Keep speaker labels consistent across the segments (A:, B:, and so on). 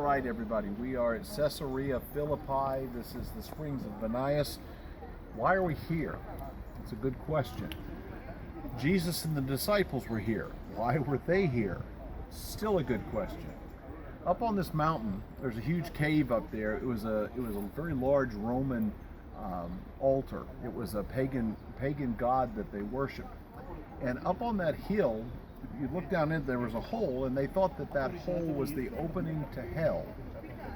A: right, everybody. We are at Caesarea Philippi. This is the Springs of Banias. Why are we here? It's a good question. Jesus and the disciples were here. Why were they here? Still a good question. Up on this mountain, there's a huge cave up there. It was a very large Roman altar. It was a pagan god that they worshiped. And up on that hill, you look down in, there was a hole, and they thought that hole was the opening to hell.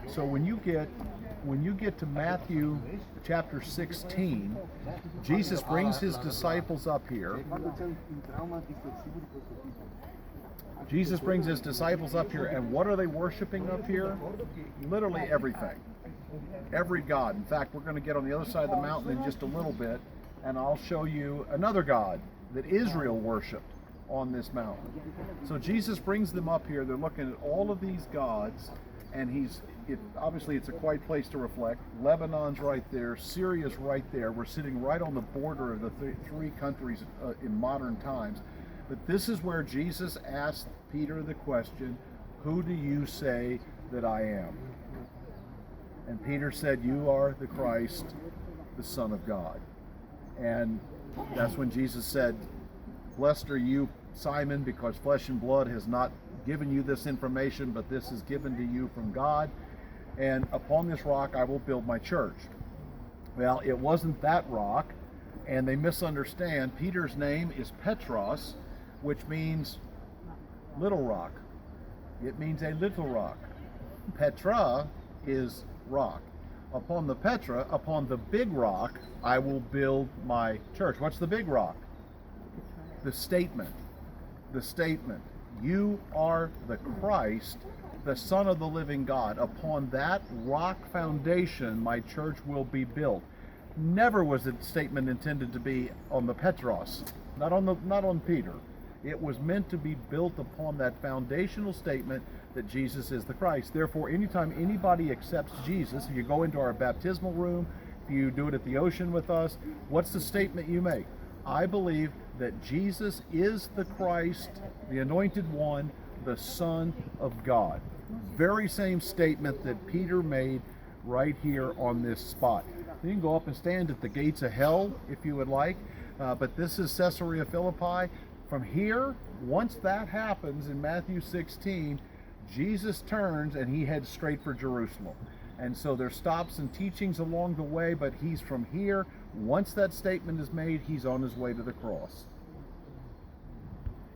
A: So when you get to Matthew chapter 16, Jesus brings his disciples up here. Jesus brings his disciples up here, and what are they worshiping up here? Literally everything. Every god. In fact, we're going to get on the other side of the mountain in just a little bit, and I'll show you another god that Israel worshipped on this mountain. So Jesus brings them up here. They're looking at all of these gods, and obviously it's a quiet place to reflect. Lebanon's right there, Syria's right there. We're sitting right on the border of the three countries in modern times. But this is where Jesus asked Peter the question, "Who do you say that I am?" And Peter said, "You are the Christ, the Son of God." And that's when Jesus said, "Blessed are you, Simon, because flesh and blood has not given you this information, but this is given to you from God. And upon this rock I will build my church." Well, it wasn't that rock, and they misunderstand. Peter's name is Petros, which means little rock. It means a little rock. Petra is rock. Upon the big rock, I will build my church. What's the big rock? The statement. You are the Christ, the Son of the living God. Upon that rock foundation, my church will be built. Never was the statement intended to be on the Petros, not on Peter. It was meant to be built upon that foundational statement that Jesus is the Christ. Therefore, anytime anybody accepts Jesus, if you go into our baptismal room, if you do it at the ocean with us, what's the statement you make? I believe that Jesus is the Christ, the anointed one, the Son of God. Very same statement that Peter made right here on this spot. You can go up and stand at the gates of hell if you would like, but this is Caesarea Philippi. From here, once that happens in Matthew 16, Jesus turns and he heads straight for Jerusalem. And so there's stops and teachings along the way, but he's from here. Once that statement is made, he's on his way to the cross.